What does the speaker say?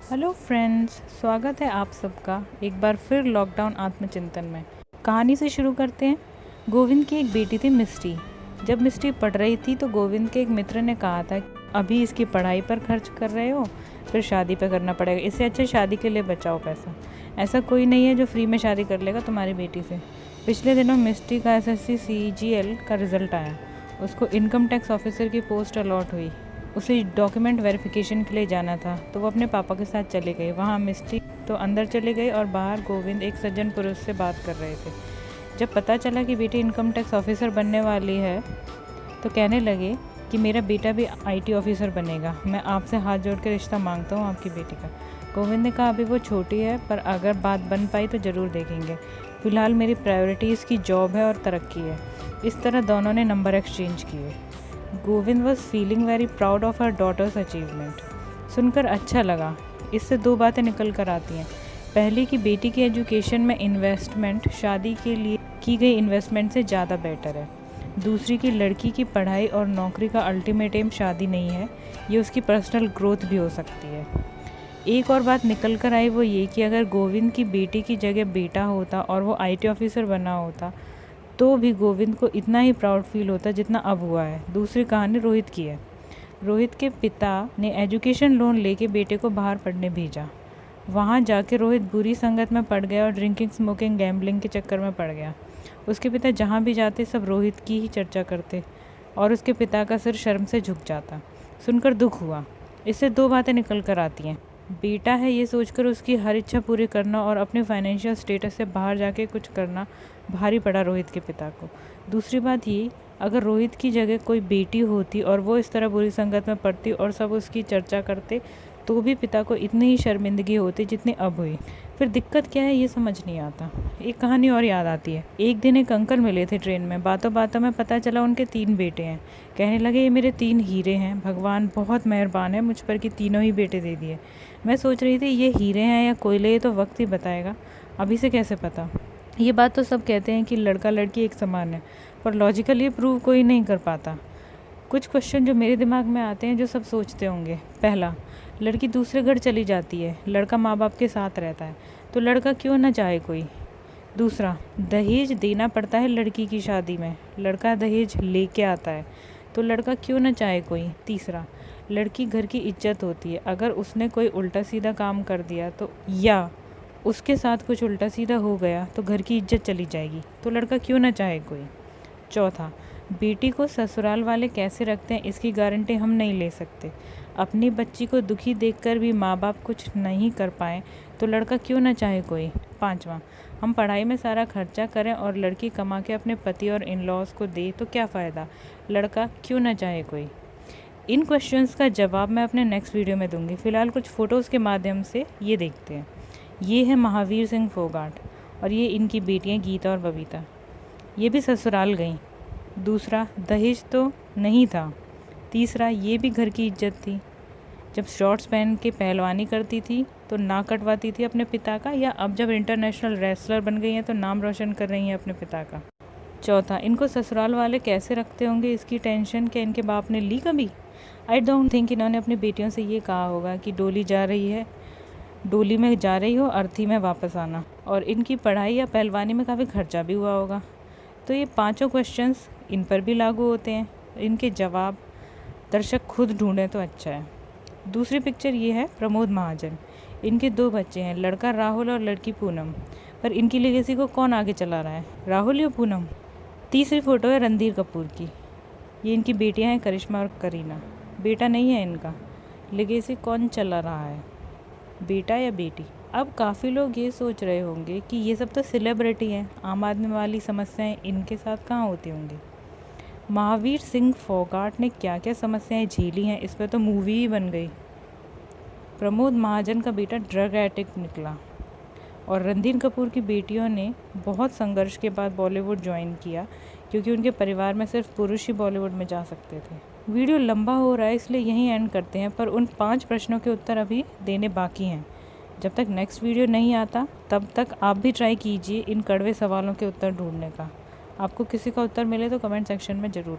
Hello friends, स्वागत है आप सबका एक बार फिर लॉकडाउन आत्मचिंतन में। कहानी से शुरू करते हैं। गोविंद की एक बेटी थी मिस्टी। जब मिस्टी पढ़ रही थी तो गोविंद के एक मित्र ने कहा था, अभी इसकी पढ़ाई पर खर्च कर रहे हो, फिर शादी पर करना पड़ेगा, इससे अच्छा शादी के लिए बचाओ पैसा। ऐसा कोई नहीं है जो फ्री में शादी कर लेगा तुम्हारी बेटी से। पिछले दिनों मिस्टी का SSC CGL का रिजल्ट आया। उसको इनकम टैक्स ऑफिसर की पोस्ट अलॉट हुई। उसे डॉक्यूमेंट वेरिफिकेशन के लिए जाना था तो वो अपने पापा के साथ चले गए। वहाँ मिस्टी तो अंदर चले गई और बाहर गोविंद एक सज्जन पुरुष से बात कर रहे थे। जब पता चला कि बेटी इनकम टैक्स ऑफिसर बनने वाली है तो कहने लगे कि मेरा बेटा भी IT ऑफिसर बनेगा, मैं आपसे हाथ जोड़ के रिश्ता मांगता हूँ आपकी बेटी का। गोविंद ने कहा, अभी वो छोटी है पर अगर बात बन पाई तो ज़रूर देखेंगे, फ़िलहाल मेरी प्रायोरिटी इसकी जॉब है और तरक्की है। इस तरह दोनों ने नंबर एक्सचेंज किए। Govind was feeling very proud of her daughters achievement. सुनकर अच्छा लगा। इससे दो बातें निकल कर आती हैं। पहली कि बेटी की एजुकेशन में इन्वेस्टमेंट शादी के लिए की गई इन्वेस्टमेंट से ज़्यादा बेटर है। दूसरी कि लड़की की पढ़ाई और नौकरी का अल्टीमेट एम शादी नहीं है, ये उसकी पर्सनल ग्रोथ भी हो सकती है। एक और बात निकल कर आई वो ये कि अगर गोविंद की बेटी की जगह बेटा होता और वो IT ऑफिसर बना होता तो भी गोविंद को इतना ही प्राउड फील होता जितना अब हुआ है। दूसरी कहानी रोहित की है। रोहित के पिता ने एजुकेशन लोन लेके बेटे को बाहर पढ़ने भेजा। वहाँ जाके रोहित बुरी संगत में पड़ गया और ड्रिंकिंग, स्मोकिंग, गैम्बलिंग के चक्कर में पड़ गया। उसके पिता जहाँ भी जाते सब रोहित की ही चर्चा करते और उसके पिता का सिर शर्म से झुक जाता। सुनकर दुख हुआ। इससे दो बातें निकल कर आती हैं। बेटा है ये सोचकर उसकी हर इच्छा पूरी करना और अपने फाइनेंशियल स्टेटस से बाहर जाके कुछ करना भारी पड़ा रोहित के पिता को। दूसरी बात ये, अगर रोहित की जगह कोई बेटी होती और वो इस तरह बुरी संगत में पड़ती और सब उसकी चर्चा करते तो भी पिता को इतनी ही शर्मिंदगी होती जितनी अब हुई। फिर दिक्कत क्या है ये समझ नहीं आता। एक कहानी और याद आती है। एक दिन एक अंकल मिले थे ट्रेन में। बातों बातों में पता चला उनके 3 बेटे हैं। कहने लगे, ये मेरे 3 हीरे हैं, भगवान बहुत मेहरबान है मुझ पर कि तीनों ही बेटे दे दिए। मैं सोच रही थी ये हीरे हैं या कोयले, ये तो वक्त ही बताएगा, अभी से कैसे पता। ये बात तो सब कहते हैं कि लड़का लड़की एक समान है, पर लॉजिकल ये प्रूव कोई नहीं कर पाता। कुछ क्वेश्चन जो मेरे दिमाग में आते हैं जो सब सोचते होंगे। पहला, लड़की दूसरे घर चली जाती है, लड़का माँ बाप के साथ रहता है, तो लड़का क्यों ना चाहे कोई। दूसरा, दहेज देना पड़ता है लड़की की शादी में, लड़का दहेज लेके आता है, तो लड़का क्यों ना चाहे कोई। तीसरा, लड़की घर की इज्जत होती है, अगर उसने कोई उल्टा सीधा काम कर दिया तो या उसके साथ कुछ उल्टा सीधा हो गया तो घर की इज्जत चली जाएगी, तो लड़का क्यों ना चाहे कोई। चौथा, बेटी को ससुराल वाले कैसे रखते हैं इसकी गारंटी हम नहीं ले सकते। अपनी बच्ची को दुखी देखकर भी माँ बाप कुछ नहीं कर पाए तो लड़का क्यों ना चाहे कोई। पांचवा, हम पढ़ाई में सारा खर्चा करें और लड़की कमा के अपने पति और इन लॉज को दे तो क्या फ़ायदा, लड़का क्यों ना चाहे कोई। इन क्वेश्चंस का जवाब मैं अपने नेक्स्ट वीडियो में दूंगी। फ़िलहाल कुछ फ़ोटोज़ के माध्यम से ये देखते हैं। ये है महावीर सिंह फोगाट और ये इनकी बेटियां गीता और बबीता। ये भी ससुराल गईं। दूसरा, दहेज तो नहीं था। तीसरा, ये भी घर की इज्जत थी। जब शॉर्ट्स पहन के पहलवानी करती थी तो नाक कटवाती थी अपने पिता का, या अब जब इंटरनेशनल रेसलर बन गई हैं तो नाम रोशन कर रही हैं अपने पिता का। चौथा, इनको ससुराल वाले कैसे रखते होंगे इसकी टेंशन क्या इनके बाप ने ली कभी। आई डोंट थिंक इन्होंने अपनी बेटियों से ये कहा होगा कि डोली जा रही है, डोली में जा रही हो, अर्थी में वापस आना। और इनकी पढ़ाई या पहलवानी में काफ़ी खर्चा भी हुआ होगा। तो ये पांचों क्वेश्चंस इन पर भी लागू होते हैं। इनके जवाब दर्शक खुद ढूंढें तो अच्छा है। दूसरी पिक्चर ये है प्रमोद महाजन। इनके 2 बच्चे हैं, लड़का राहुल और लड़की पूनम। पर इनकी लेगेसी को कौन आगे चला रहा है, राहुल या पूनम। तीसरी फ़ोटो है रणधीर कपूर की। ये इनकी बेटियां हैं करिश्मा और करीना। बेटा नहीं है इनका। लेगेसी कौन चला रहा है, बेटा या बेटी। अब काफ़ी लोग ये सोच रहे होंगे कि ये सब तो सेलिब्रिटी हैं, आम आदमी वाली समस्याएं इनके साथ कहाँ होती होंगी। महावीर सिंह फोगाट ने क्या क्या समस्याएं झेली हैं इस पर तो मूवी ही बन गई। प्रमोद महाजन का बेटा ड्रग एडिक्ट निकला और रणधीर कपूर की बेटियों ने बहुत संघर्ष के बाद बॉलीवुड ज्वाइन किया क्योंकि उनके परिवार में सिर्फ पुरुष ही बॉलीवुड में जा सकते थे। वीडियो लंबा हो रहा है इसलिए यहीं एंड करते हैं, पर उन 5 प्रश्नों के उत्तर अभी देने बाकी हैं। जब तक नेक्स्ट वीडियो नहीं आता तब तक आप भी ट्राई कीजिए इन कड़वे सवालों के उत्तर ढूंढने का। आपको किसी का उत्तर मिले तो कमेंट सेक्शन में ज़रूर